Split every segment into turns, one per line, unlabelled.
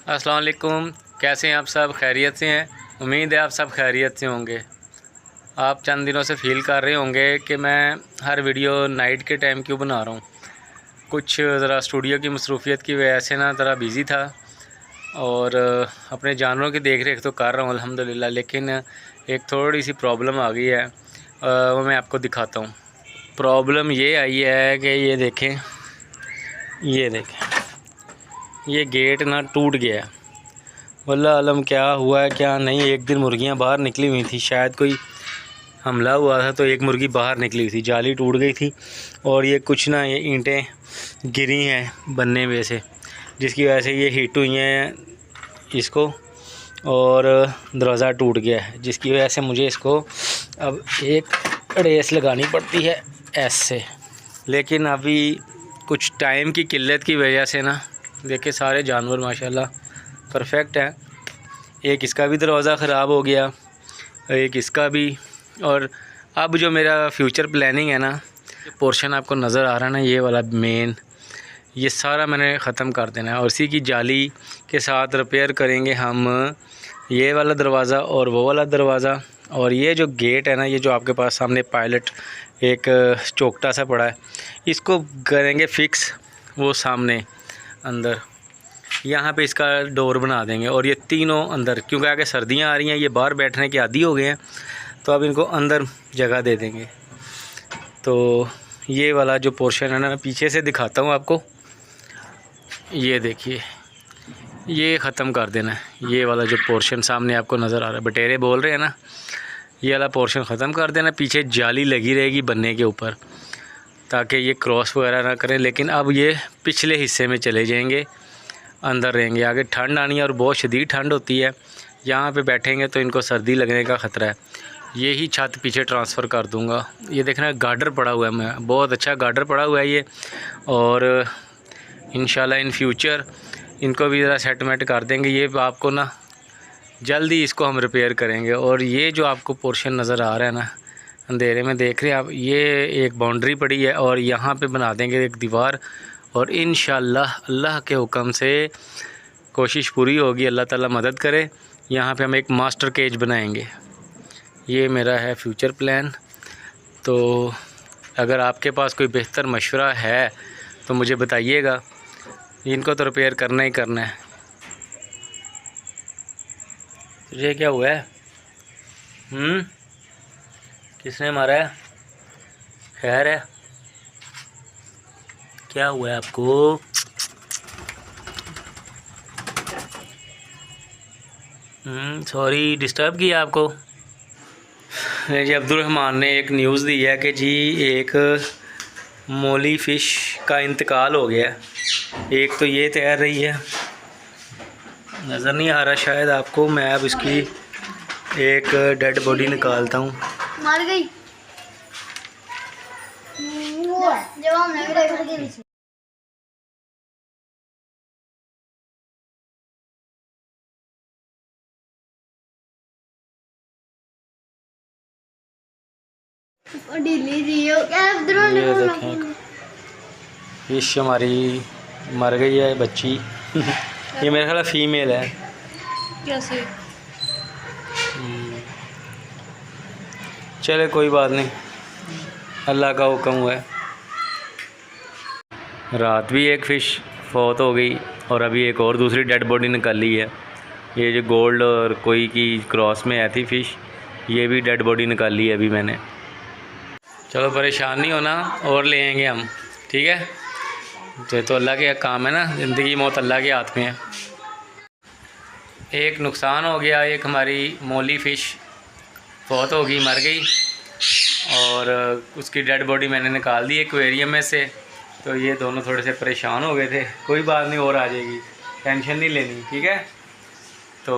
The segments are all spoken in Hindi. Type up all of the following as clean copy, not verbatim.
अस्सलाम वालेकुम। कैसे हैं आप सब? खैरियत से हैं? उम्मीद है आप सब खैरियत से होंगे। आप चंद दिनों से फ़ील कर रहे होंगे कि मैं हर वीडियो नाइट के टाइम क्यों बना रहा हूँ। कुछ ज़रा स्टूडियो की मसरूफ़ियत की वजह से ना ज़रा बिज़ी था और अपने जानवरों की देख रेख तो कर रहा हूँ अल्हम्दुलिल्लाह, लेकिन एक थोड़ी सी प्रॉब्लम आ गई है। वो मैं आपको दिखाता हूँ। प्रॉब्लम ये आई है कि ये देखें, ये गेट ना टूट गया है। वल्लाह आलम क्या हुआ है क्या नहीं। एक दिन मुर्गियां बाहर निकली हुई थी, शायद कोई हमला हुआ था तो एक मुर्गी बाहर निकली हुई थी, जाली टूट गई थी और ये कुछ ना ये ईंटें गिरी हैं बनने में से, जिसकी वजह से ये हिट हुई हैं इसको और दरवाज़ा टूट गया है, जिसकी वजह से मुझे इसको अब एक रेस लगानी पड़ती है ऐसे। लेकिन अभी कुछ टाइम की किल्लत की वजह से ना देखिए सारे जानवर माशाल्लाह परफेक्ट है। एक इसका भी दरवाज़ा ख़राब हो गया, एक इसका भी। और अब जो मेरा फ्यूचर प्लानिंग है ना, पोर्शन आपको नज़र आ रहा है ना, ये वाला मेन, ये सारा मैंने ख़त्म कर देना है और इसी की जाली के साथ रिपेयर करेंगे हम ये वाला दरवाज़ा और वो वाला दरवाज़ा। और ये जो गेट है ना, ये जो आपके पास सामने पायलट एक चौकटा सा पड़ा है, इसको करेंगे फिक्स वो सामने अंदर, यहाँ पे इसका डोर बना देंगे। और ये तीनों अंदर, क्योंकि आगे सर्दियाँ आ रही हैं, ये बाहर बैठने के आदी हो गए हैं, तो अब इनको अंदर जगह दे देंगे। तो ये वाला जो पोर्शन है ना, मैं पीछे से दिखाता हूँ आपको। ये देखिए, ये ख़त्म कर देना है। ये वाला जो पोर्शन सामने आपको नज़र आ रहा है, बटेरे बोल रहे हैं ना, ये वाला पोर्शन ख़त्म कर देना। पीछे जाली लगी रहेगी बनने के ऊपर, ताकि ये क्रॉस वगैरह ना करें। लेकिन अब ये पिछले हिस्से में चले जाएंगे, अंदर रहेंगे। आगे ठंड आनी है और बहुत शदीद ठंड होती है, यहाँ पे बैठेंगे तो इनको सर्दी लगने का ख़तरा है। यही छत पीछे ट्रांसफ़र कर दूँगा। ये देखना गार्डर पड़ा हुआ है, मैं बहुत अच्छा गार्डर पड़ा हुआ है ये। और इंशाल्लाह इन फ्यूचर इनको भी ज़रा सेटमेंट कर देंगे। ये आपको ना जल्दी इसको हम रिपेयर करेंगे। और ये जो आपको पोर्शन नज़र आ रहा है ना, अंधेरे में देख रहे हैं आप, ये एक बाउंड्री पड़ी है और यहाँ पे बना देंगे एक दीवार। और इंशाल्लाह अल्लाह के हुक्म से कोशिश पूरी होगी, अल्लाह ताला मदद करे, यहाँ पे हम एक मास्टर केज बनाएंगे। ये मेरा है फ्यूचर प्लान। तो अगर आपके पास कोई बेहतर मशवरा है तो मुझे बताइएगा। इनको तो रिपेयर करना ही करना है। तुझे क्या हुआ है? किसने मारा है? खैर है? क्या हुआ है आपको? सॉरी डिस्टर्ब किया आपको। जी अब्दुल रहमान ने एक न्यूज़ दी है कि जी एक मोली फ़िश का इंतकाल हो गया। एक तो ये तैर रही है, नज़र नहीं आ रहा शायद आपको। मैं अब इसकी एक डेड बॉडी निकालता हूँ।
मर गई। जब हमने
ये देखें फिश हमारी मर गई है बच्ची। ये मेरा ख्याल फीमेल है।
कैसे?
चले कोई बात नहीं, अल्लाह का हुक्म हुआ है। रात भी एक फ़िश फौत हो गई और अभी एक और दूसरी डेड बॉडी निकाली है। ये जो गोल्ड और कोई की क्रॉस में आई थी फ़िश, ये भी डेड बॉडी निकाली है अभी मैंने। चलो परेशान नहीं होना, और ले आएंगे हम, ठीक है। तो अल्लाह के काम है ना, ज़िंदगी मौत अल्लाह के हाथ में है। एक नुकसान हो गया, एक हमारी मोली फ़िश फौत हो गई, मर गई, और उसकी डेड बॉडी मैंने निकाल दी एक्वेरियम में से। तो ये दोनों थोड़े से परेशान हो गए थे। कोई बात नहीं, और आ जाएगी, टेंशन नहीं लेनी, ठीक है। तो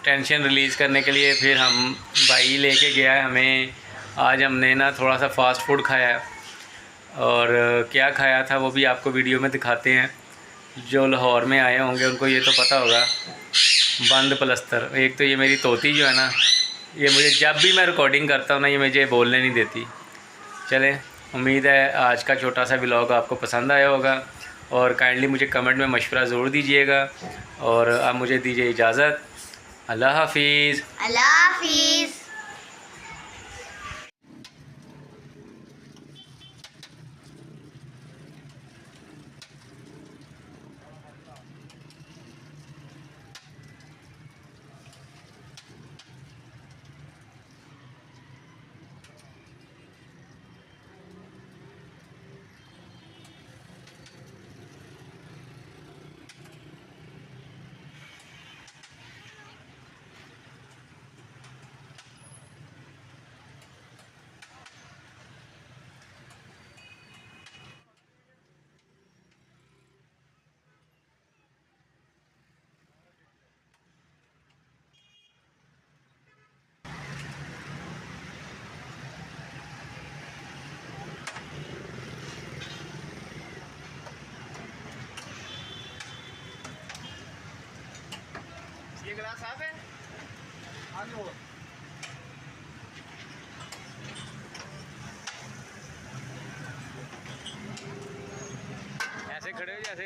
टेंशन रिलीज़ करने के लिए फिर हम भाई लेके गया है हमें। आज हमने ना थोड़ा सा फ़ास्ट फूड खाया है, और क्या खाया था वो भी आपको वीडियो में दिखाते हैं। जो लाहौर में आए होंगे उनको ये तो पता होगा, बंद पलस्तर। एक तो ये मेरी तोती जो है ना, ये मुझे जब भी मैं रिकॉर्डिंग करता हूँ ना, ये मुझे बोलने नहीं देती। चलें, उम्मीद है आज का छोटा सा व्लॉग आपको पसंद आया होगा। और काइंडली मुझे कमेंट में मशवरा ज़रूर दीजिएगा। और अब मुझे दीजिए इजाज़त। अल्लाह हाफिज़।
अल्लाह हाफिज़।
ये गिलास साफ है? ऐसे खड़े हो जैसे